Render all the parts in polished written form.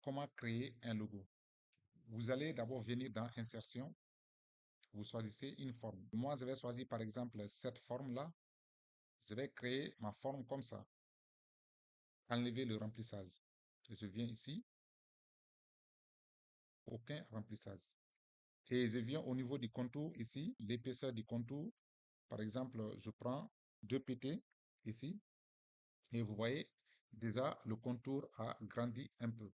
comment créer un logo. Vous allez d'abord venir dans Insertion, vous choisissez une forme. Moi, je vais choisir par exemple cette forme-là. Je vais créer ma forme comme ça. Enlever le remplissage. Je viens ici, aucun remplissage. Et je viens au niveau du contour ici, l'épaisseur du contour. Par exemple, je prends 2 pt ici. Et vous voyez, déjà, le contour a grandi un peu.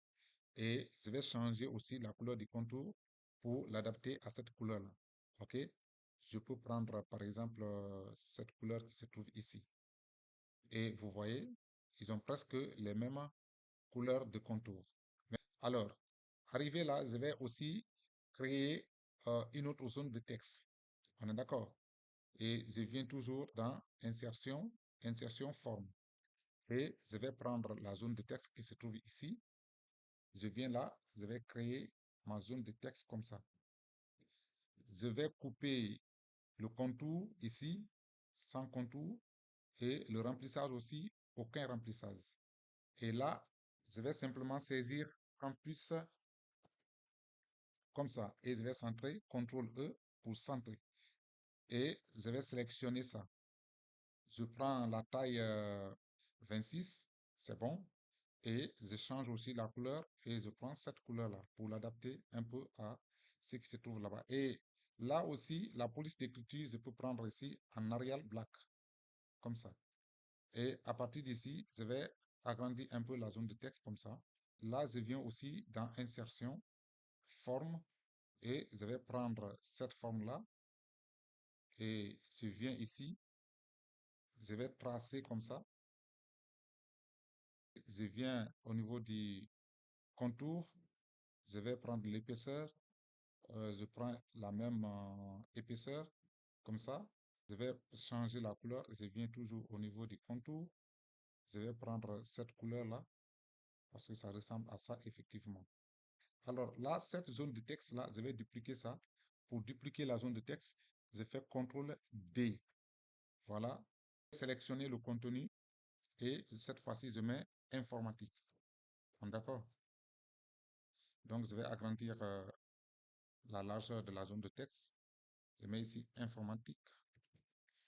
Et je vais changer aussi la couleur du contour pour l'adapter à cette couleur-là. OK? Je peux prendre, par exemple, cette couleur qui se trouve ici. Et vous voyez, ils ont presque les mêmes couleurs de contour. Alors, arrivé là, je vais aussi créer une autre zone de texte. On est d'accord? Et je viens toujours dans Insertion, Insertion forme. Et je vais prendre la zone de texte qui se trouve ici. Je viens là, je vais créer ma zone de texte comme ça. Je vais couper le contour ici, sans contour, et le remplissage aussi, aucun remplissage. Et là, je vais simplement saisir Campus comme ça, et je vais centrer, CTRL E pour centrer. Et je vais sélectionner ça. Je prends la taille 26, c'est bon. Et je change aussi la couleur et je prends cette couleur-là pour l'adapter un peu à ce qui se trouve là-bas. Et là aussi, la police d'écriture, je peux prendre ici en Arial Black, comme ça. Et à partir d'ici, je vais agrandir un peu la zone de texte comme ça. Là, je viens aussi dans Insertion, Forme, et je vais prendre cette forme-là et je viens ici, je vais tracer comme ça. Je viens au niveau du contour, je vais prendre l'épaisseur, je prends la même épaisseur, comme ça. Je vais changer la couleur, je viens toujours au niveau du contour. Je vais prendre cette couleur-là, parce que ça ressemble à ça, effectivement. Alors là, cette zone de texte-là, je vais dupliquer ça. Pour dupliquer la zone de texte, je fais CTRL D. Voilà. Sélectionner le contenu et cette fois-ci, je mets informatique. D'accord? Donc, je vais agrandir la largeur de la zone de texte. Je mets ici informatique.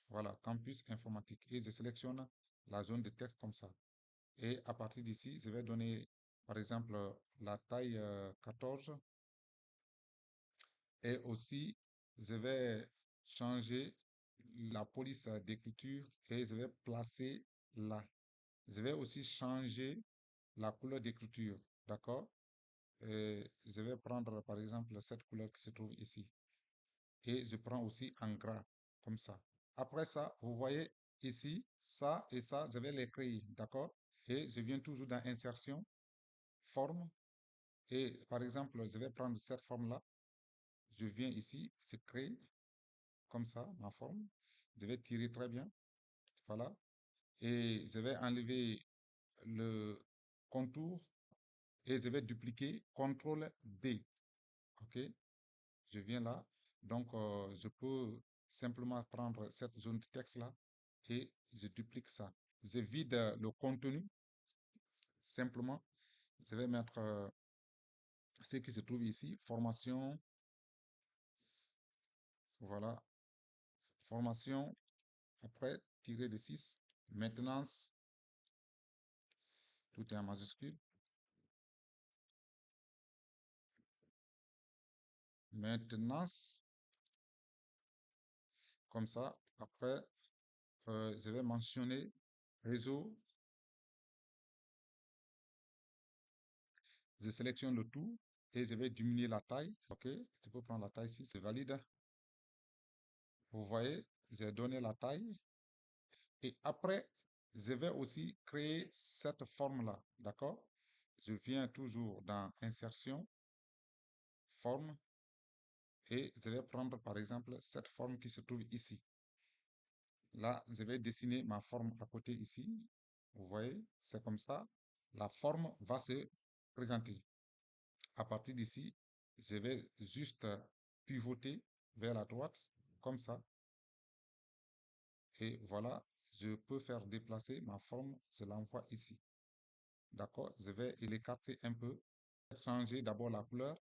Voilà, campus informatique. Et je sélectionne la zone de texte comme ça. Et à partir d'ici, je vais donner, par exemple, la taille 14. Et aussi, je vais changer la police d'écriture et je vais placer là. Je vais aussi changer la couleur d'écriture. D'accord? Et je vais prendre, par exemple, cette couleur qui se trouve ici. Et je prends aussi en gras, comme ça. Après ça, vous voyez ici, ça et ça, je vais les créer, d'accord? Et je viens toujours dans Insertion, Forme. Et par exemple, je vais prendre cette forme-là. Je viens ici, je crée, comme ça, ma forme. Je vais tirer très bien, voilà. Et je vais enlever le contour et je vais dupliquer, CTRL D, ok? Je viens là. Donc, je peux simplement prendre cette zone de texte-là et je duplique ça. Je vide le contenu. Simplement, je vais mettre ce qui se trouve ici. Formation. Voilà. Formation. Après, tirer de 6. Maintenance. Tout est en majuscule. Maintenance. Comme ça. Après, je vais mentionner réseau. Je sélectionne le tout et je vais diminuer la taille. OK, je peux prendre la taille ici, c'est valide. Vous voyez, j'ai donné la taille. Et après, je vais aussi créer cette forme-là. D'accord? Je viens toujours dans Insertion, Forme. Et je vais prendre par exemple cette forme qui se trouve ici. Là, je vais dessiner ma forme à côté ici. Vous voyez, c'est comme ça. La forme va se présenter. À partir d'ici, je vais juste pivoter vers la droite, comme ça. Et voilà, je peux faire déplacer ma forme, je l'envoie ici. D'accord? Je vais l'écarter un peu changer d'abord la couleur.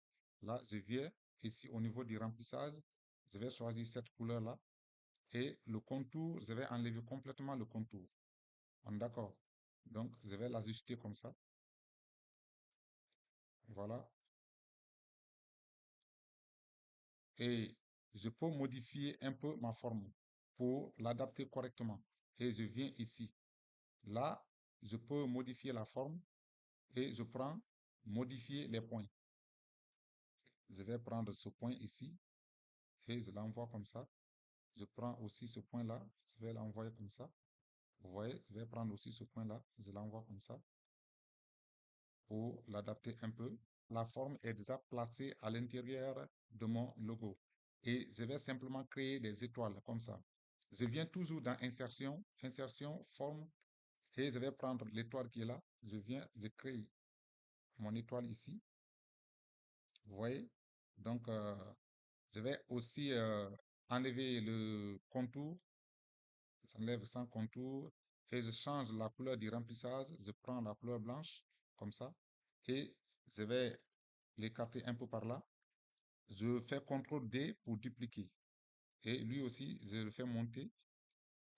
Là, je viens ici au niveau du remplissage. Je vais choisir cette couleur-là. Et le contour, je vais enlever complètement le contour. On est d'accord? Donc, je vais l'ajuster comme ça. Voilà. Et je peux modifier un peu ma forme pour l'adapter correctement. Et je viens ici. Là, je peux modifier la forme et je prends modifier les points. Je vais prendre ce point ici et je l'envoie comme ça. Je prends aussi ce point-là, je vais l'envoyer comme ça. Vous voyez, je vais prendre aussi ce point-là, je l'envoie comme ça pour l'adapter un peu. La forme est déjà placée à l'intérieur de mon logo. Et je vais simplement créer des étoiles comme ça. Je viens toujours dans insertion, insertion, forme, et je vais prendre l'étoile qui est là. Je viens, je crée mon étoile ici. Vous voyez? Donc, je vais aussi enlever le contour. J'enlève sans contour et je change la couleur du remplissage. Je prends la couleur blanche comme ça et je vais l'écarter un peu par là. Je fais CTRL D pour dupliquer. Et lui aussi, je le fais monter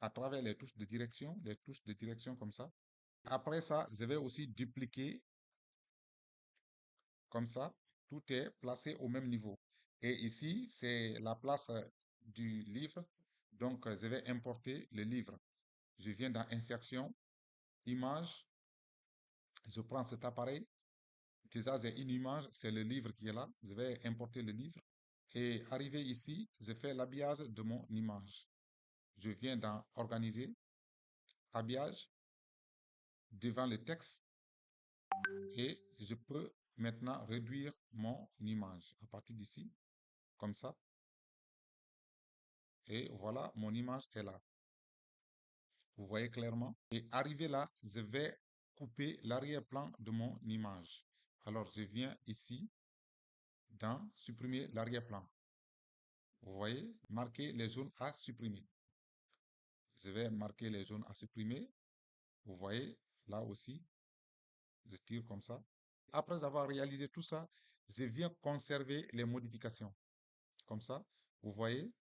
à travers les touches de direction comme ça. Après ça, je vais aussi dupliquer comme ça. Tout est placé au même niveau. Et ici, c'est la place du livre. Donc, je vais importer le livre. Je viens dans Insertion, Image. Je prends cet appareil. Déjà, j'ai une image, c'est le livre qui est là. Je vais importer le livre. Et arrivé ici, je fais l'habillage de mon image. Je viens dans Organiser, Habillage, devant le texte. Et je peux maintenant réduire mon image à partir d'ici, comme ça. Et voilà, mon image est là. Vous voyez clairement. Et arrivé là, je vais couper l'arrière-plan de mon image. Alors, je viens ici dans Supprimer l'arrière-plan. Vous voyez, marquer les zones à supprimer. Je vais marquer les zones à supprimer. Vous voyez, là aussi, je tire comme ça. Après avoir réalisé tout ça, je viens conserver les modifications. Comme ça, vous voyez.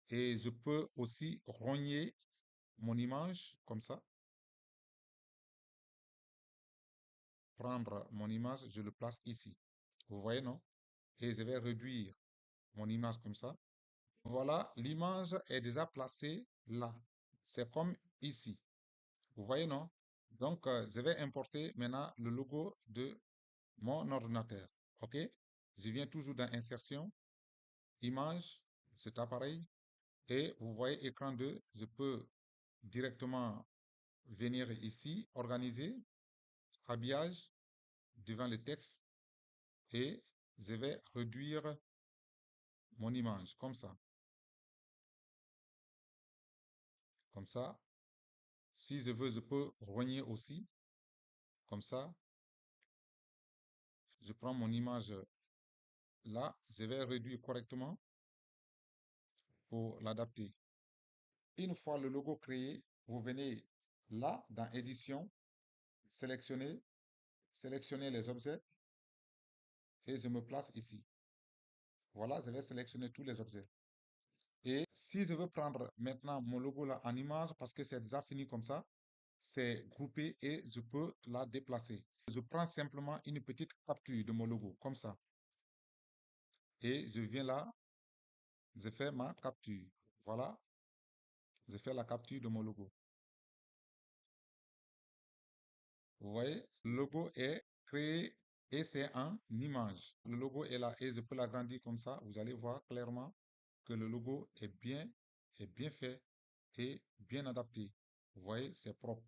Et je peux aussi rogner mon image comme ça. Prendre mon image, je le place ici. Vous voyez, non? Et je vais réduire mon image comme ça. Voilà, l'image est déjà placée là. C'est comme ici. Vous voyez, non? Donc, je vais importer maintenant le logo de mon ordinateur. OK? Je viens toujours dans Insertion, Image, cet appareil. Et vous voyez écran 2, je peux directement venir ici, Organiser, Habillage, devant le texte. Et je vais réduire mon image, comme ça. Comme ça. Si je veux, je peux rogner aussi. Comme ça. Je prends mon image là. Je vais réduire correctement pour l'adapter. Une fois le logo créé, vous venez là, dans Édition, sélectionner les objets et je me place ici. Voilà, je vais sélectionner tous les objets. Et si je veux prendre maintenant mon logo là en image, parce que c'est déjà fini comme ça, c'est groupé et je peux la déplacer. Je prends simplement une petite capture de mon logo, comme ça. Et je viens là, je fais ma capture. Voilà, je fais la capture de mon logo. Vous voyez, le logo est créé et c'est en image. Le logo est là et je peux l'agrandir comme ça. Vous allez voir clairement que le logo est bien fait et bien adapté. Vous voyez, c'est propre.